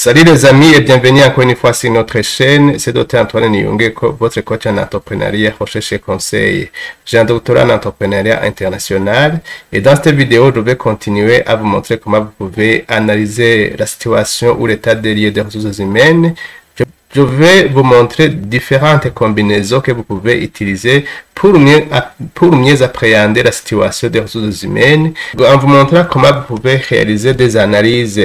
Salut les amis et bienvenue encore une fois sur notre chaîne. C'est Dr Antoine Niyonge, votre coach en entrepreneuriat, recherche et conseil. J'ai un doctorat en entrepreneuriat international et dans cette vidéo, je vais continuer à vous montrer comment vous pouvez analyser la situation ou l'état des lieux des ressources humaines. Je vais vous montrer différentes combinaisons que vous pouvez utiliser pour mieux appréhender la situation des ressources humaines, en vous montrant comment vous pouvez réaliser des analyses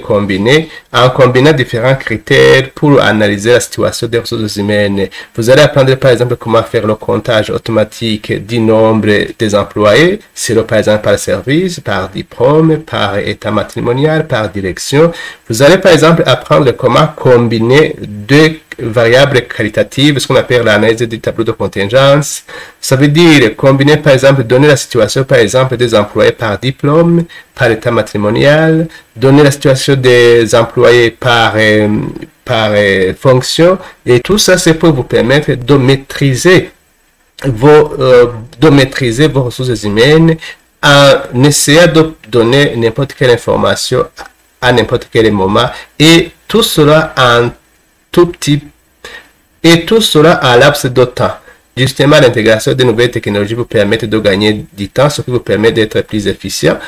combinées en combinant différents critères pour analyser la situation des ressources humaines. Vous allez apprendre par exemple comment faire le comptage automatique du nombre des employés, par exemple par service, par diplôme, par état matrimonial, par direction. Vous allez par exemple apprendre comment combiner deux variables qualitatives, ce qu'on appelle l'analyse du tableau de contingence. Ça veut dire combiner par exemple, donner la situation par exemple des employés par diplôme, par état matrimonial, donner la situation des employés par fonction, et tout ça c'est pour vous permettre de maîtriser vos ressources humaines en essayant de donner n'importe quelle information à n'importe quel moment, et tout cela en tout petit, et tout cela en laps de temps. Justement, l'intégration de nouvelles technologies vous permet de gagner du temps, ce qui vous permet d'être plus efficient.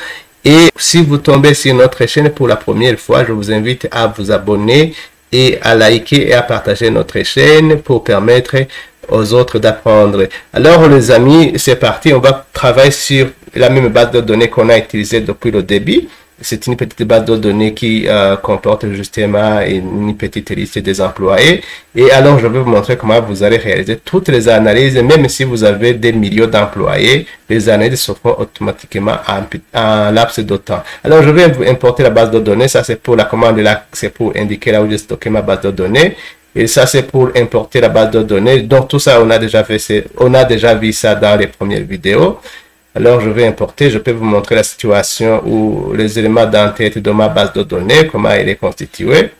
Et si vous tombez sur notre chaîne pour la première fois, je vous invite à vous abonner et à liker et à partager notre chaîne pour permettre aux autres d'apprendre. Alors les amis, c'est parti, on va travailler sur la même base de données qu'on a utilisée depuis le début. C'est une petite base de données qui comporte justement une petite liste des employés. Et alors, je vais vous montrer comment vous allez réaliser toutes les analyses. Même si vous avez des millions d'employés, les analyses se font automatiquement en laps de temps. Alors, je vais vous importer la base de données. Ça, c'est pour la commande là, c'est pour indiquer là où j'ai stocké ma base de données. Et ça, c'est pour importer la base de données. Donc, tout ça, on a déjà vu ça dans les premières vidéos. Alors, je vais importer, je peux vous montrer la situation ou les éléments d'entête de ma base de données, comment elle est constituée.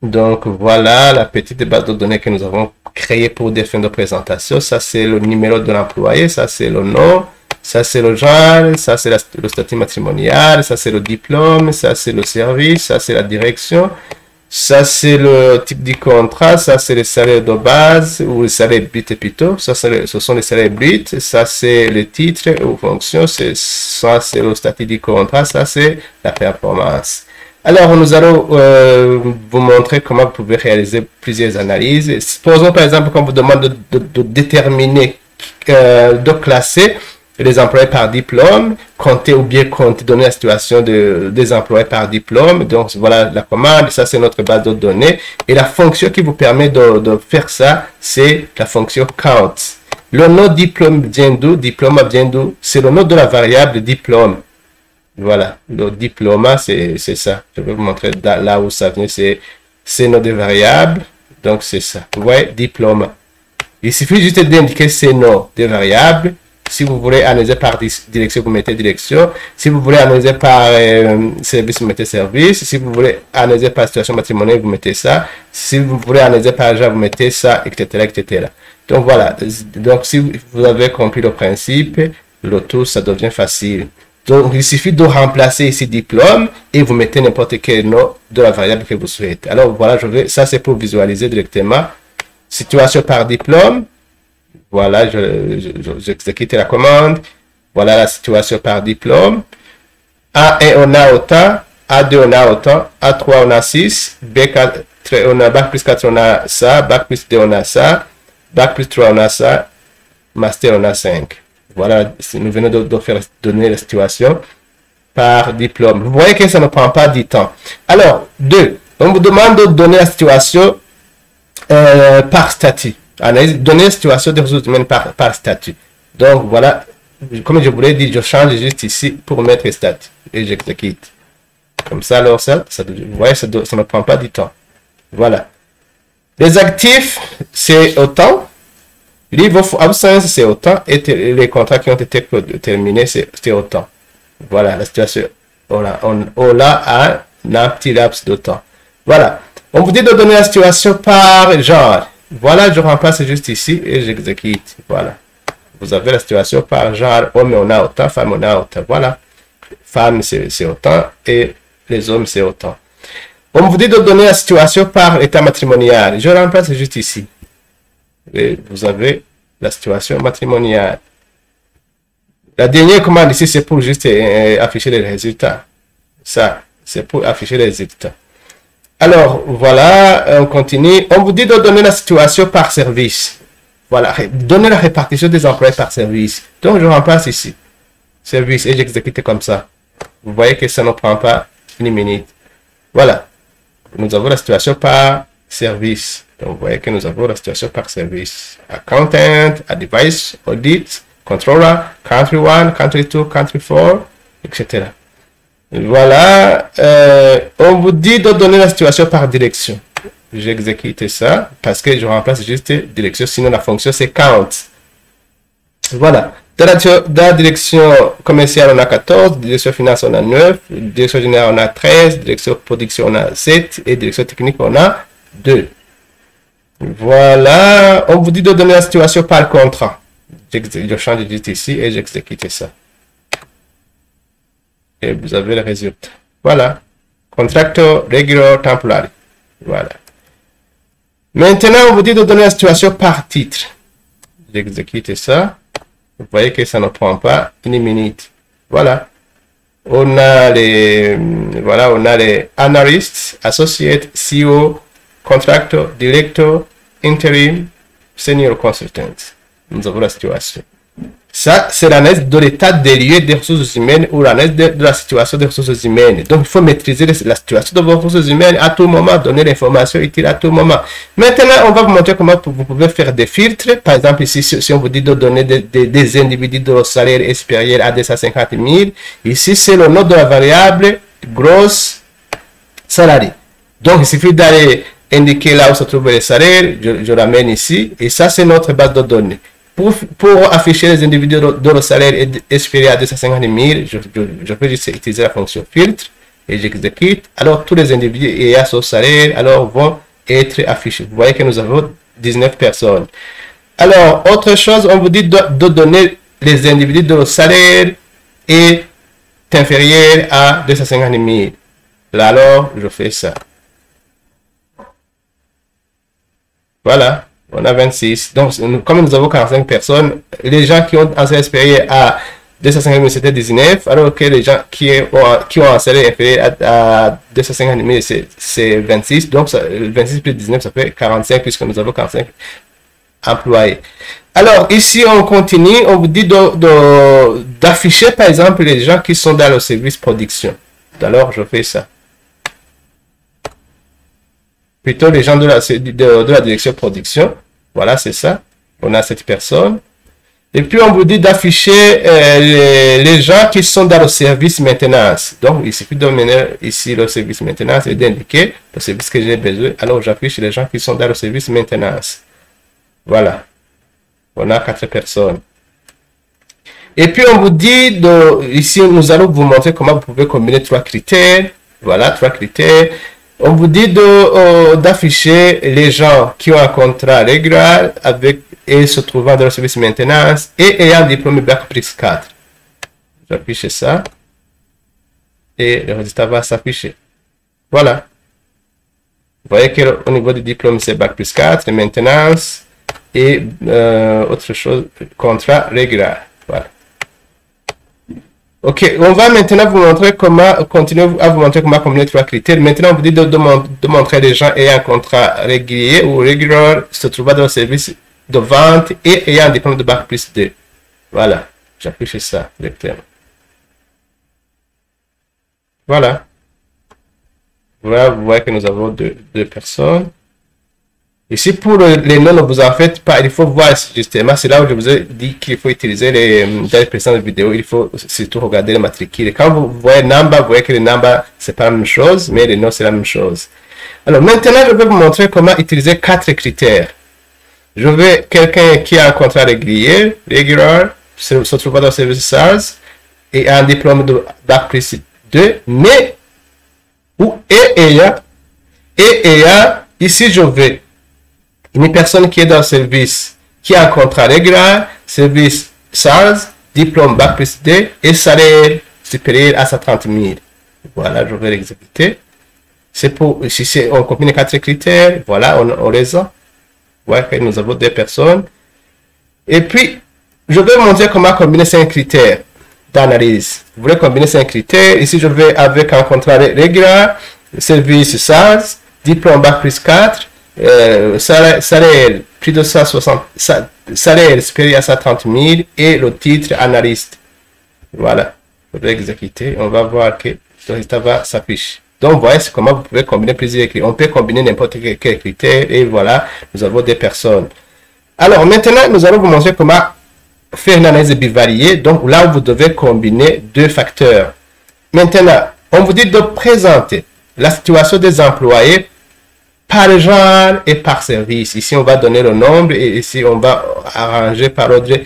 Donc, voilà la petite base de données que nous avons créée pour des fins de présentation. Ça, c'est le numéro de l'employé, ça, c'est le nom, ça, c'est le genre, ça, c'est le statut matrimonial, ça, c'est le diplôme, ça, c'est le service, ça, c'est la direction. Ça, c'est le type de contrat, ça, c'est le salaire de base, ou le salaire brut plutôt. Ça, ce sont les salaires bruts. Ça, c'est le titre ou fonction. Ça, c'est le statut du contrat. Ça, c'est la performance. Alors, nous allons vous montrer comment vous pouvez réaliser plusieurs analyses. Supposons, par exemple, qu'on vous demande de déterminer, de classer les employés par diplôme, compter ou bien compter, donner la situation des employés par diplôme. Donc, voilà la commande. Ça, c'est notre base de données. Et la fonction qui vous permet de faire ça, c'est la fonction count. Le nom diplôme vient d'où? Diplôme vient d'où? C'est le nom de la variable diplôme. Voilà. Le diplôme, c'est ça. Je vais vous montrer là où ça vient. C'est le nom des variables. Donc, c'est ça. Vous voyez, diplôme. Il suffit juste d'indiquer ces noms des variables. Si vous voulez analyser par direction, vous mettez direction. Si vous voulez analyser par service, vous mettez service. Si vous voulez analyser par situation matrimoniale, vous mettez ça. Si vous voulez analyser par genre, vous mettez ça, etc., etc. Donc voilà. Donc si vous avez compris le principe, le tout, ça devient facile. Donc il suffit de remplacer ici diplôme et vous mettez n'importe quel nom de la variable que vous souhaitez. Alors voilà, ça c'est pour visualiser directement. Situation par diplôme. Voilà, j'exécute la commande. Voilà la situation par diplôme. A1, on a autant. A2, on a autant. A3, on a 6. B4, on a Bac plus 4, on a ça. Bac plus 2, on a ça. Bac plus 3, on a ça. Master, on a 5. Voilà, nous venons de donner la situation par diplôme. Vous voyez que ça ne prend pas du temps. Alors, 2. On vous demande de donner la situation par statut. Donner la situation des ressources humaines par statut. Donc voilà, comme je vous l'ai dit, je change juste ici pour mettre statut et j'exécute. Comme ça, alors vous voyez, ça ne prend pas du temps. Voilà. Les actifs, c'est autant. Leave of absence, c'est autant. Et les contrats qui ont été terminés, c'est autant. Voilà, la situation. Voilà, on a un petit laps de temps. Voilà. On vous dit de donner la situation par genre. Voilà, je remplace juste ici et j'exécute. Voilà. Vous avez la situation par genre. Homme, on a autant. Femme, on a autant. Voilà. Femme, c'est autant. Et les hommes, c'est autant. On vous dit de donner la situation par état matrimonial. Je remplace juste ici. Et vous avez la situation matrimoniale. La dernière commande ici, c'est pour juste afficher les résultats. Ça, c'est pour afficher les résultats. Alors, voilà, on continue. On vous dit de donner la situation par service. Voilà, donner la répartition des employés par service. Donc, je remplace ici. Service, et j'exécute comme ça. Vous voyez que ça ne prend pas une minute. Voilà. Nous avons la situation par service. Donc, vous voyez que nous avons la situation par service. Accountant, advice, audit, controller, country 1, country 2, country 4, etc. Voilà. On vous dit de donner la situation par direction. J'exécute ça parce que je remplace juste direction. Sinon, la fonction, c'est count. Voilà. Dans la direction commerciale, on a 14, direction finance, on a 9, direction générale, on a 13, direction production, on a 7 et direction technique, on a 2. Voilà, on vous dit de donner la situation par contrat. Je change juste ici et j'exécute ça. Et vous avez le résultat. Voilà, contractor, regular, temporary. Voilà. Maintenant, on vous dit de donner la situation par titre. J'exécute ça. Vous voyez que ça ne prend pas une minute. Voilà. On a les analystes, associates, CEO, contractor, director, interim, senior consultant. Nous avons la situation. Ça, c'est l'analyse de l'état des lieux des ressources humaines ou l'analyse de la situation des ressources humaines. Donc, il faut maîtriser la situation de vos ressources humaines à tout moment, donner l'information utile à tout moment. Maintenant, on va vous montrer comment vous pouvez faire des filtres. Par exemple, ici, si on vous dit de donner des individus dont le salaire est supérieur à 250 000, ici, c'est le nom de la variable grosse salarié. Donc, il suffit d'aller indiquer là où se trouve le salaire. Je l'amène ici. Et ça, c'est notre base de données. Pour afficher les individus dont le salaire est supérieur à 250 000, je peux juste utiliser la fonction filtre et j'exécute. Alors, tous les individus ayant ce salaire vont être affichés. Vous voyez que nous avons 19 personnes. Alors, autre chose, on vous dit de donner les individus dont le salaire est inférieur à 250 000. Là, alors, je fais ça. Voilà. On a 26. Donc, comme nous avons 45 personnes, les gens qui ont un salaire supérieur à 250 000, c'était 19, alors que les gens qui ont un salaire inférieur à 250 000, c'est 26. Donc, 26 plus 19, ça fait 45, puisque nous avons 45 employés. Alors, ici, on continue. On vous dit d'afficher, par exemple, les gens qui sont dans le service production. Alors, je fais ça. Plutôt les gens de la direction production. Voilà, c'est ça. On a cette personne. Et puis, on vous dit d'afficher les gens qui sont dans le service maintenance. Donc, il suffit de mener ici le service maintenance et d'indiquer le service que j'ai besoin. Alors, j'affiche les gens qui sont dans le service maintenance. Voilà. On a 4 personnes. Et puis, on vous dit ici, nous allons vous montrer comment vous pouvez combiner 3 critères. Voilà, 3 critères. On vous dit d'afficher les gens qui ont un contrat régulier et se trouvant dans le service maintenance et ayant un diplôme Bac plus 4. J'affiche ça et le résultat va s'afficher. Voilà. Vous voyez qu'au niveau du diplôme, c'est Bac plus 4, maintenance et autre chose, contrat régulier. Voilà. Ok, on va maintenant vous montrer continuer à vous montrer comment combiner 3 critères. Maintenant, on vous dit de montrer les gens ayant un contrat régulier ou régulier, se trouvant dans le service de vente et ayant un diplôme de Bac plus 2. Voilà, j'affiche ça directement. Voilà. Voilà, vous voyez que nous avons deux personnes. Ici, pour les noms, ne vous en faites pas. Il faut voir justement, c'est là où je vous ai dit qu'il faut utiliser dans les précédentes vidéos. Il faut surtout regarder les matricules. Et quand vous voyez number, vous voyez que les numbers, c'est pas la même chose, mais les noms, c'est la même chose. Alors, maintenant, je vais vous montrer comment utiliser 4 critères. Je veux quelqu'un qui a un contrat régulier, se trouve dans le service SARS, et a un diplôme de Bac plus 2, mais, ici, je veux une personne qui est dans le service, qui a un contrat régulier, service SARS, diplôme Bac plus 2 et salaire supérieur à 130 000. Voilà, je vais l'exécuter. C'est pour, si on combine 4 critères, voilà, on les a. Voilà que nous avons 2 personnes. Et puis, je vais montrer comment combiner 5 critères d'analyse. Vous voulez combiner 5 critères. Ici, je vais avec un contrat régulier, service SaaS, diplôme bac plus 4, salaire plus de 160, salaire supérieur à 130 000 et le titre analyste. Voilà. Je vais exécuter. On va voir que le résultat va s'afficher. Donc, vous voyez comment vous pouvez combiner plusieurs critères. On peut combiner n'importe quel critère et voilà, nous avons des personnes. Alors, maintenant, nous allons vous montrer comment faire une analyse bivariée. Donc, là, vous devez combiner 2 facteurs. Maintenant, on vous dit de présenter la situation des employés par genre et par service. Ici, on va donner le nombre et ici, on va arranger par ordre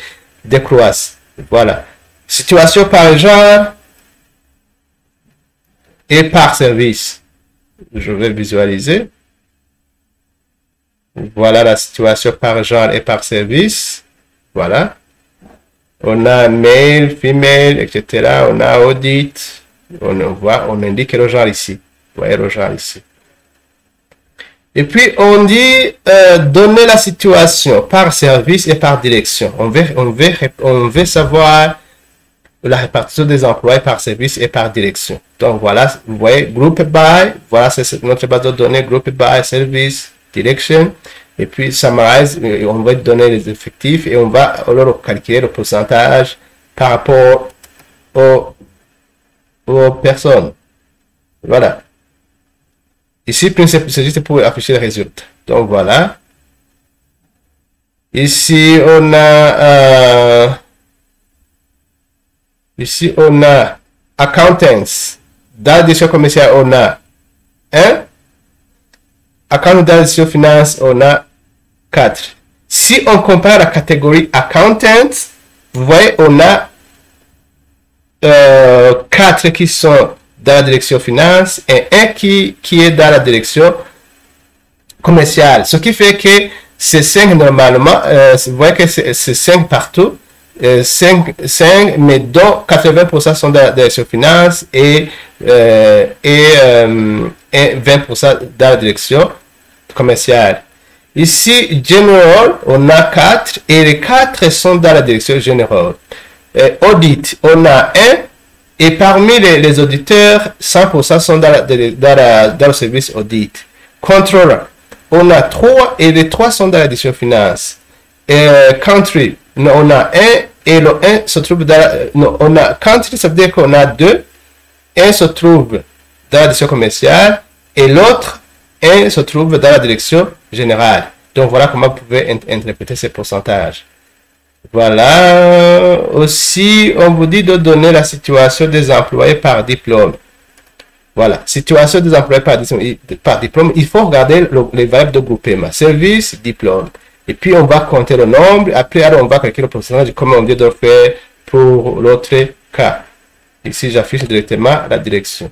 de croissance. Voilà. Situation par genre et par service. Je vais visualiser. Voilà la situation par genre et par service. Voilà. On a male, female, etc. On a audit. On indique le genre ici. Vous voyez le genre ici. Et puis, on dit donner la situation par service et par direction. On veut savoir la répartition des employés par service et par direction. Donc, voilà, vous voyez, group by, voilà, c'est notre base de données, group by, service, direction. Et puis, summarize, on va donner les effectifs et on va alors calculer le pourcentage par rapport aux personnes. Voilà. Ici, c'est juste pour afficher le résultat. Donc, voilà. Ici, on a accountants. Dans la direction commerciale, on a 1. Account dans la direction finance, on a 4. Si on compare la catégorie accountants, vous voyez, on a 4 qui sont dans la direction finance et 1 qui est dans la direction commerciale. Ce qui fait que c'est 5 normalement, vous voyez que c'est 5 partout. 5, mais dont 80% sont dans la direction finance et 20% dans la direction commerciale. Ici, General, on a 4 et les 4 sont dans la direction générale. Audit, on a 1 et parmi les auditeurs, 100% sont dans le service audit. Controller, on a 3 et les 3 sont dans la direction finance. Country, on a 1 et le 1 se trouve dans on a country, ça veut dire qu'on a 2. 1 se trouve dans la direction commerciale et l'autre 1 se trouve dans la direction générale. Donc voilà comment vous pouvez interpréter ces pourcentages. Voilà. Aussi, on vous dit de donner la situation des employés par diplôme. Voilà. Situation des employés par diplôme. Il faut regarder les variables de groupement. Service, diplôme. Et puis, on va compter le nombre. Après, alors, on va calculer le pourcentage comme on vient de le faire pour l'autre cas. Ici, j'affiche directement la direction.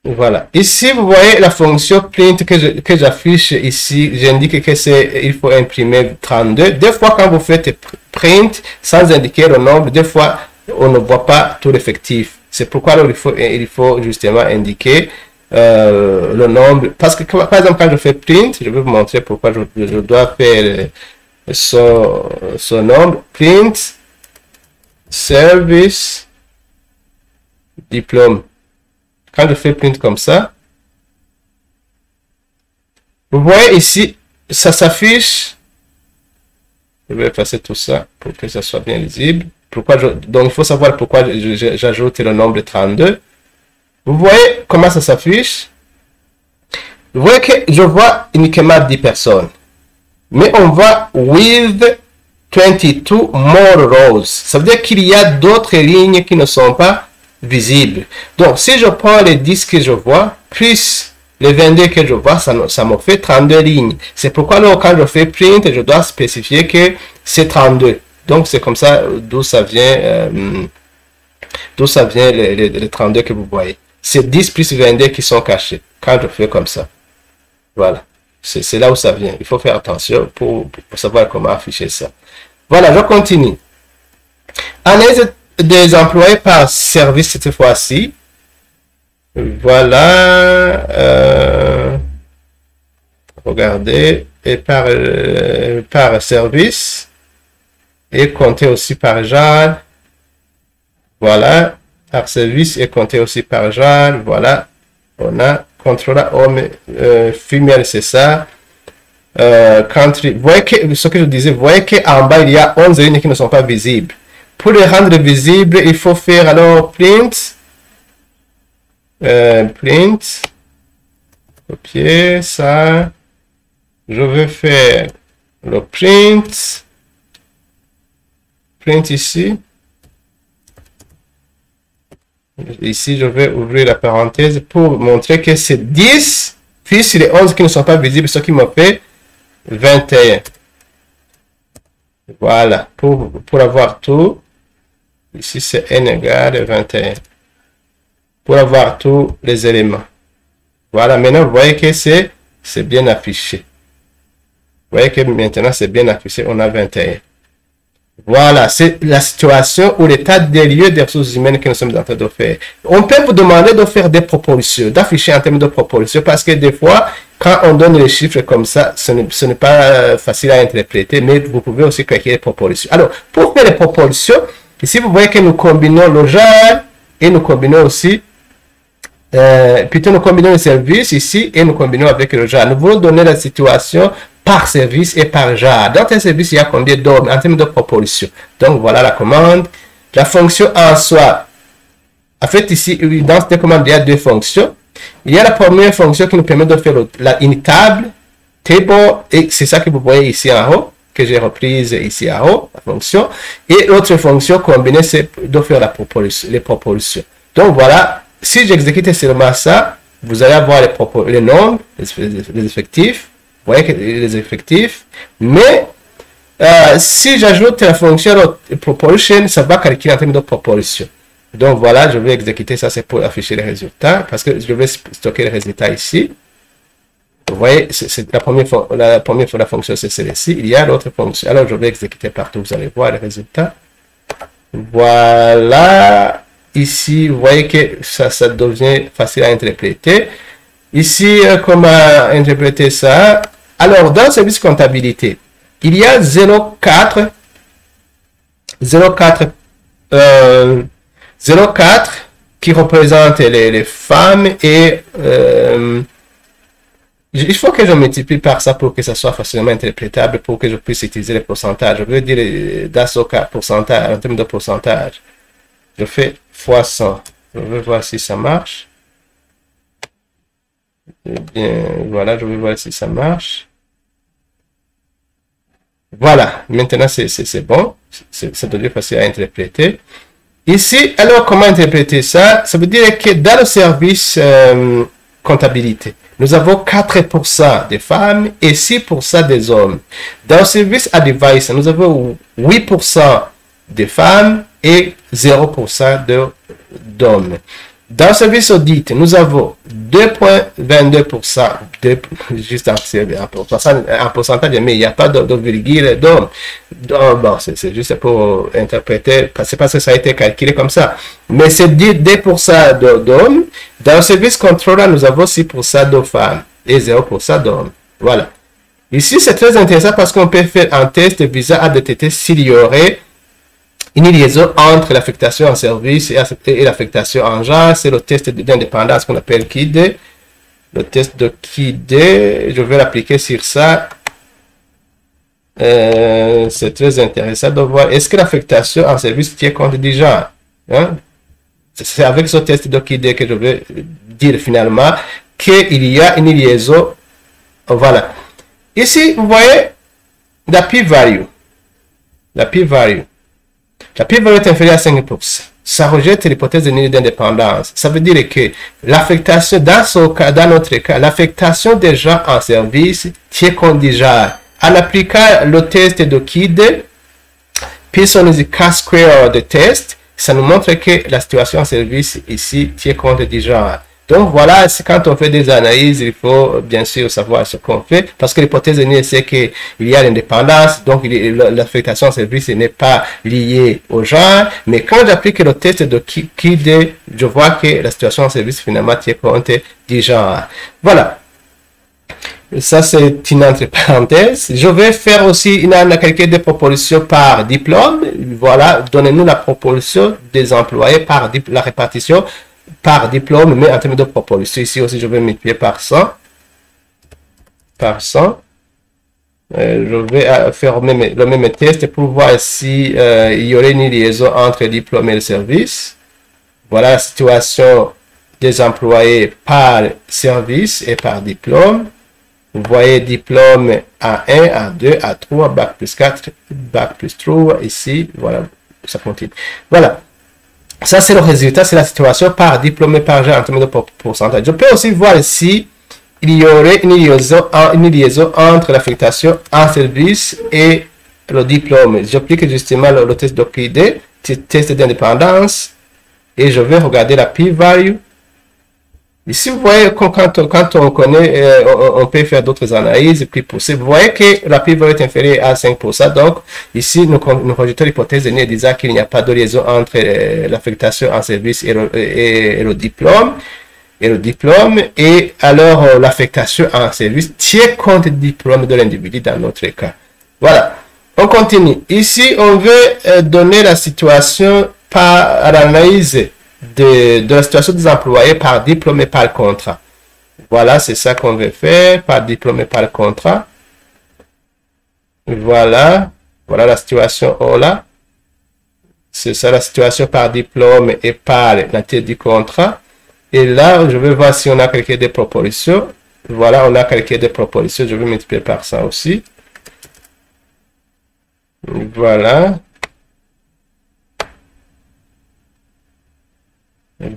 Voilà. Ici, vous voyez la fonction print que j'affiche ici. J'indique que il faut imprimer 32. Des fois, quand vous faites print sans indiquer le nombre, des fois, on ne voit pas tout l'effectif. C'est pourquoi alors, il faut justement indiquer le nombre. Parce que, par exemple, quand je fais print, je vais vous montrer pourquoi je dois faire son nombre. Print, service, diplôme. Quand je fais print comme ça, vous voyez ici, ça s'affiche. Je vais effacer tout ça pour que ça soit bien lisible. Donc, il faut savoir pourquoi j'ajoute le nombre 32. Vous voyez comment ça s'affiche. Vous voyez que je vois uniquement 10 personnes. Mais on voit with 22 more rows. Ça veut dire qu'il y a d'autres lignes qui ne sont pas visibles. Donc, si je prends les 10 que je vois, plus les 22 que je vois, ça me fait 32 lignes. C'est pourquoi, alors, quand je fais print, je dois spécifier que c'est 32. Donc, c'est comme ça d'où ça vient les 32 que vous voyez. C'est 10 plus 22 qui sont cachés quand je fais comme ça. Voilà. C'est là où ça vient. Il faut faire attention pour savoir comment afficher ça. Voilà, je continue. Analyse des employés par service cette fois-ci. Voilà. Regardez. Et par service. Et compter aussi par genre. Voilà. Par service et compter aussi par genre. Voilà. On a contrôle homme, femelle, c'est ça. Country. Vous voyez que, ce que je disais, vous voyez qu'en bas, il y a 11 lignes qui ne sont pas visibles. Pour les rendre visibles, il faut faire alors print. Print. Copier ça. Je vais faire le print. Print ici. Ici, je vais ouvrir la parenthèse pour montrer que c'est 10, puis les 11 qui ne sont pas visibles, ce qui me fait 21. Voilà, pour avoir tout, ici c'est n égale 21. Pour avoir tous les éléments. Voilà, maintenant vous voyez que c'est bien affiché. Vous voyez que maintenant c'est bien affiché, on a 21. Voilà, c'est la situation ou l'état des lieux des ressources humaines que nous sommes en train de faire. On peut vous demander de faire des proportions, d'afficher en termes de proportions, parce que des fois, quand on donne les chiffres comme ça, ce n'est pas facile à interpréter, mais vous pouvez aussi créer des proportions. Alors, pour faire les proportions, ici vous voyez que nous combinons le genre et nous combinons aussi, plutôt nous combinons le service ici et nous combinons avec le genre. Nous voulons donner la situation par service et par genre. Dans un service, il y a combien d'hommes en termes de proportion. Donc, voilà la commande. La fonction en soi. En fait, ici, dans cette commande, il y a deux fonctions. Il y a la première fonction qui nous permet de faire une table, table, et c'est ça que vous voyez ici en haut, que j'ai reprise ici en haut, la fonction. Et l'autre fonction combinée, c'est de faire les proportions. Donc, voilà. Si j'exécute seulement ça, vous allez avoir les nombres, les effectifs. Vous voyez que les effectifs, mais si j'ajoute la fonction proportion, ça va calculer en termes de proportion. Donc voilà, je vais exécuter ça, c'est pour afficher les résultats, parce que je vais stocker les résultats ici. Vous voyez, c'est la première fois, la fonction c'est celle-ci, il y a l'autre fonction. Alors je vais exécuter partout, vous allez voir les résultats. Voilà, ici, vous voyez que ça devient facile à interpréter. Ici, comment interpréter ça? Alors, dans le service comptabilité, il y a 0,4 qui représente les femmes et il faut que je multiplie par ça pour que ça soit facilement interprétable, pour que je puisse utiliser les pourcentages. Je veux dire, dans ce cas, pourcentage, en termes de pourcentage, je fais fois 100. Je vais voir si ça marche. Eh bien, voilà, je vais voir si ça marche. Voilà, maintenant c'est bon, ça devient facile à interpréter. Ici, alors comment interpréter ça? Ça veut dire que dans le service comptabilité, nous avons 4% des femmes et 6% des hommes. Dans le service advice, nous avons 8% des femmes et 0% d'hommes. Dans le service audit, nous avons 2,22%, juste en pourcentage, mais il n'y a pas de virgule d'hommes. Bon, c'est juste pour interpréter, c'est parce que ça a été calculé comme ça. Mais c'est 2% d'hommes. Dans le service contrôle, nous avons 6% de femmes et 0% d'hommes. Voilà. Ici, c'est très intéressant parce qu'on peut faire un test visant à détecter s'il y aurait une liaison entre l'affectation en service et l'affectation en genre. C'est le test d'indépendance qu'on appelle KID. Le test de KID, je vais l'appliquer sur ça. C'est très intéressant de voir est-ce que l'affectation en service tient compte du genre. Hein? C'est avec ce test de KID que je vais dire finalement qu'il y a une liaison. Voilà. Ici, vous voyez la p-value. La p-value. La p-value est inférieure à 5%. Ça rejette l'hypothèse de niveau d'indépendance. Ça veut dire que l'affectation, dans notre cas, l'affectation des gens en service tient compte du genre. En appliquant le test de KID, puis on dit K-square de test, ça nous montre que la situation en service ici tient compte du genre. Donc voilà, quand on fait des analyses, il faut bien sûr savoir ce qu'on fait, parce que l'hypothèse de Neal, c'est qu'il y a l'indépendance, donc l'affectation en service n'est pas liée au genre, mais quand j'applique le test de KID, je vois que la situation en service finalement tient compte du genre. Voilà. Ça, c'est une entre parenthèses. Je vais faire aussi une calcul de proportion par diplôme. Voilà, donnez-nous la proportion des employés par la répartition par diplôme, mais en termes de proportion. Ici aussi, je vais multiplier par 100. Par 100. Je vais faire le même test pour voir si il y aurait une liaison entre diplôme et le service. Voilà la situation des employés par service et par diplôme. Vous voyez diplôme A1, A2, A3, Bac plus 4, Bac plus 3, ici, voilà, ça continue. Voilà. Ça, c'est le résultat, c'est la situation par diplôme et par genre en termes de pourcentage. Je peux aussi voir si il y aurait une liaison entre l'affectation en service et le diplôme. J'applique justement le test d'OKD, test d'indépendance, et je vais regarder la p-value. Ici, vous voyez, quand on connaît, on peut faire d'autres analyses plus poussées. Vous voyez que la p-value est inférieure à 5%. Donc, ici, nous rejetons l'hypothèse de Neal disant qu'il n'y a pas de liaison entre l'affectation en service et le diplôme. Et alors, l'affectation en service tient compte du diplôme de l'individu dans notre cas. Voilà. On continue. Ici, on veut donner la situation par l'analyse de la situation des employés par diplôme et par contrat. Voilà, c'est ça qu'on veut faire, par diplôme et par contrat. Voilà, voilà la situation là. C'est ça la situation par diplôme et par nature du contrat. Et là, je vais voir si on a calculé des proportions. Voilà, on a calculé des proportions. Je vais multiplier par ça aussi. Voilà.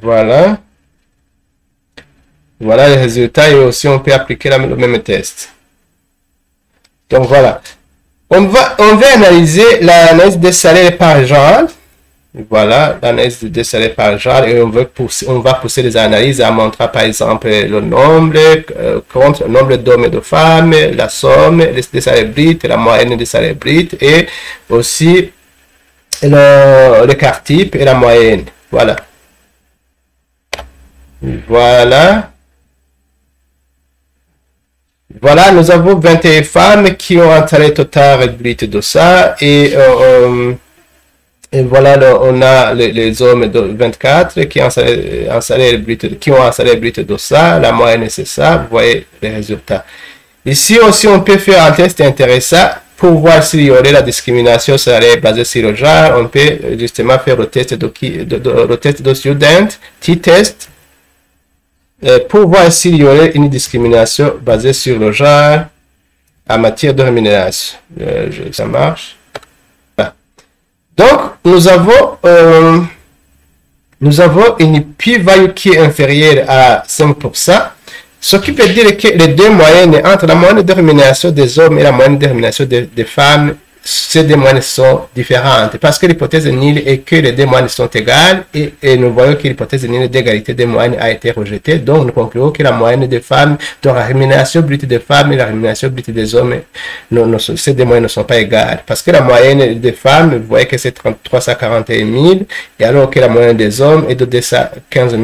Voilà. Voilà les résultats et aussi on peut appliquer le même test. Donc voilà. On va analyser l'analyse des salaires par genre. Voilà, l'analyse des salaires par genre et on va pousser les analyses à montrer par exemple le nombre contre le nombre d'hommes et de femmes, la somme des salaires bruts, la moyenne des salaires bruts et aussi l'écart type et la moyenne. Voilà. Voilà. Voilà, nous avons 21 femmes qui ont un salaire total brut de ça. Et voilà, on a les hommes de 24 qui ont un salaire brut de ça. La moyenne, c'est ça. Vous voyez les résultats. Ici aussi, on peut faire un test intéressant pour voir s'il y aurait la discrimination salariale basée sur le genre. On peut justement faire le test de student, t-test. Pour voir s'il y aurait une discrimination basée sur le genre en matière de rémunération. Ça marche. Voilà. Donc, nous avons une p-value qui est inférieure à 5%, ce qui peut dire que les deux moyennes entre la moyenne de rémunération des hommes et la moyenne de rémunération des femmes, ces deux moyennes sont différentes parce que l'hypothèse de Neal est que les deux moyennes sont égales et nous voyons que l'hypothèse de Neal d'égalité des moyennes a été rejetée. Donc, nous concluons que la moyenne des femmes, donc la rémunération brute des femmes et la rémunération brute des hommes, ces deux moyennes ne sont pas égales. Parce que la moyenne des femmes, vous voyez que c'est 341 000 et alors que la moyenne des hommes est de 15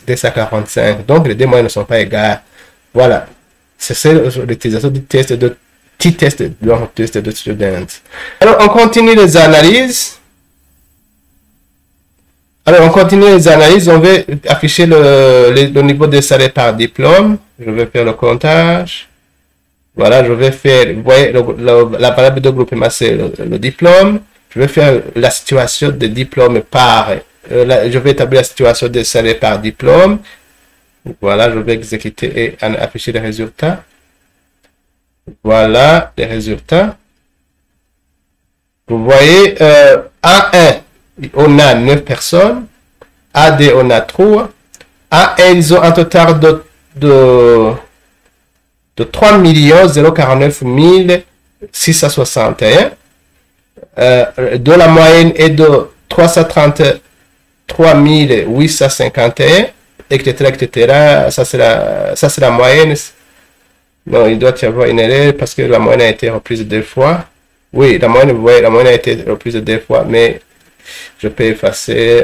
245. Donc, les deux moyennes ne sont pas égales. Voilà. C'est l'utilisation du test de test de student. Alors, on continue les analyses. On va afficher le niveau de salaire par diplôme. Je vais faire le comptage. Voilà, je vais faire, vous voyez, la variable de groupement, c'est le diplôme. Je vais faire la situation de diplôme par, je vais établir la situation de salaire par diplôme. Voilà, je vais exécuter et afficher les résultats. Voilà les résultats. Vous voyez, A1, on a 9 personnes. A2, on a 3. A1, ils ont un total de 3 049 661. De la moyenne est de 333 851. etc., etc. Ça, c'est la moyenne. Non, il doit y avoir une erreur parce que la moyenne a été reprise 2 fois. Oui, la moyenne, vous voyez, la moyenne a été reprise 2 fois, mais je peux effacer.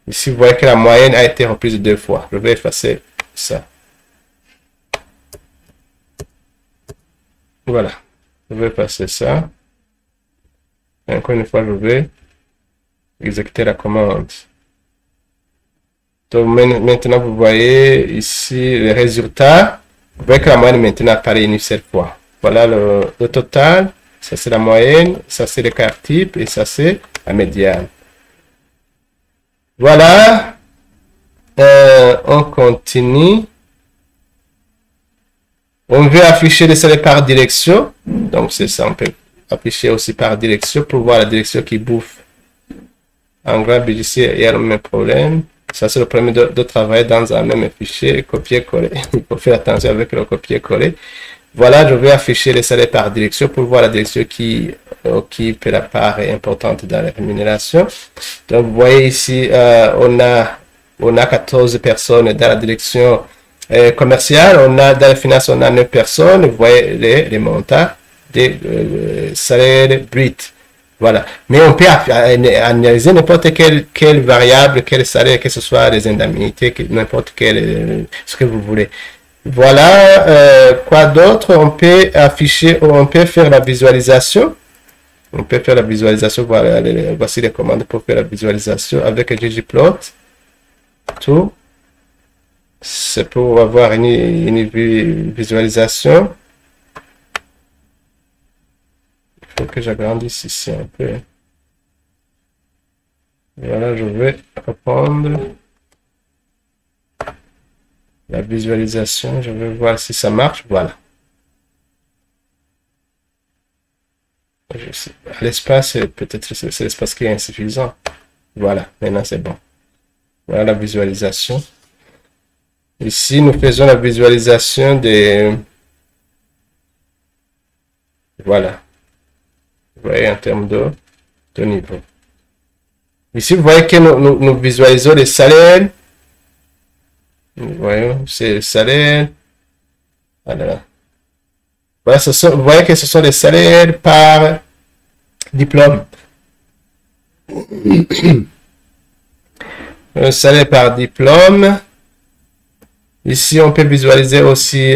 Ici, vous voyez que la moyenne a été reprise 2 fois. Je vais effacer ça. Voilà. Je vais passer ça. Et encore une fois, je vais exécuter la commande. Donc maintenant, vous voyez ici les résultats. Vous voyez que la moyenne maintenant apparaît une seule fois. Voilà le total. Ça, c'est la moyenne. Ça, c'est l'écart type. Et ça, c'est la médiane. Voilà. On continue. On veut afficher les salaires par direction. Donc, c'est ça. On peut afficher aussi par direction pour voir la direction qui bouffe. En grand BGC, il y a le même problème. Ça, c'est le problème de travailler dans un même fichier, copier-coller. Il faut faire attention avec le copier-coller. Voilà, je vais afficher les salaires par direction pour voir la direction qui occupe la part importante dans la rémunération. Donc, vous voyez ici, on a 14 personnes dans la direction commerciale. On a dans la finance, on a 9 personnes. Vous voyez les montants des salaires bruts. Voilà. Mais on peut analyser n'importe quelle variable, quel salaire, que ce soit les indemnités, n'importe quel, ce que vous voulez. Voilà. Quoi d'autre? On peut afficher, on peut faire la visualisation. On peut faire la visualisation. Voilà, voici les commandes pour faire la visualisation avec ggplot. Tout. C'est pour avoir une visualisation. Il faut que j'agrandisse ici un peu. Voilà, je vais reprendre la visualisation. Je vais voir si ça marche. Voilà. L'espace, peut-être c'est l'espace qui est insuffisant. Voilà, maintenant c'est bon. Voilà la visualisation. Ici, nous faisons la visualisation des... Voilà. Vous voyez, en termes de niveau. Ici, vous voyez que nous visualisons les salaires. Vous voyez, c'est le salaire. Voilà. Voilà, vous voyez que ce sont les salaires par diplôme. Le salaire par diplôme. Ici, on peut visualiser aussi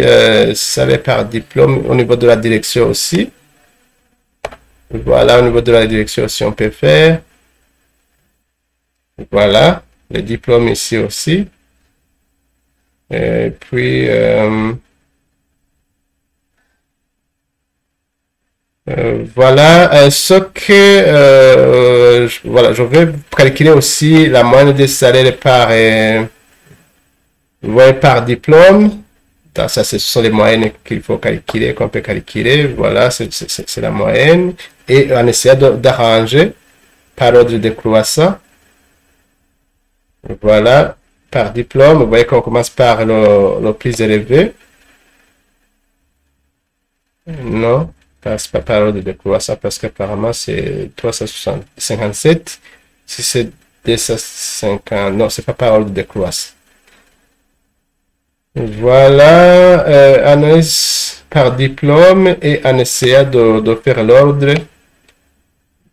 salaire par diplôme au niveau de la direction aussi. Voilà, au niveau de la direction aussi, on peut faire. Voilà, les diplômes ici aussi. Et puis, voilà, ce que, voilà, je vais calculer aussi la moyenne des salaires par, par diplôme. Ça, ce sont les moyennes qu'il faut calculer, qu'on peut calculer. Voilà, c'est la moyenne. Et on essaie d'arranger par ordre décroissant. Voilà, par diplôme. Vous voyez qu'on commence par le plus élevé. Non, c'est pas par ordre décroissant parce qu'apparemment c'est 357. Si c'est 250, non, c'est pas par ordre décroissant. Voilà, analyse par diplôme et on essaie de faire l'ordre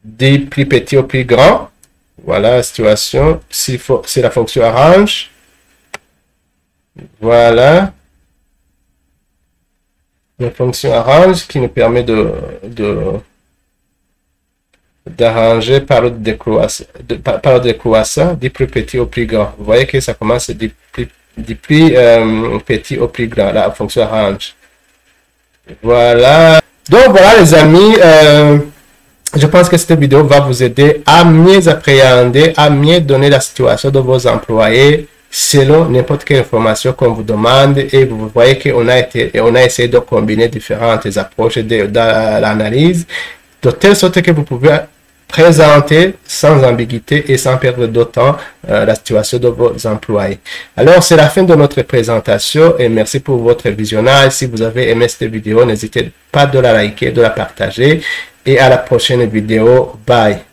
du plus petit au plus grand. Voilà la situation. C'est la fonction arrange. Voilà. La fonction arrange qui nous permet d'arranger par l'ordre décroissant du plus petit au plus grand. Vous voyez que ça commence du plus petit au plus grand, la fonction arrange. Voilà. Donc voilà les amis, je pense que cette vidéo va vous aider à mieux appréhender, à mieux donner la situation de vos employés selon n'importe quelle information qu'on vous demande. Et vous voyez qu'on a essayé de combiner différentes approches de l'analyse de telle sorte que vous pouvez présenter sans ambiguïté et sans perdre de temps la situation de vos employés. Alors, c'est la fin de notre présentation et merci pour votre visionnage. Si vous avez aimé cette vidéo, n'hésitez pas de la liker, de la partager et à la prochaine vidéo. Bye!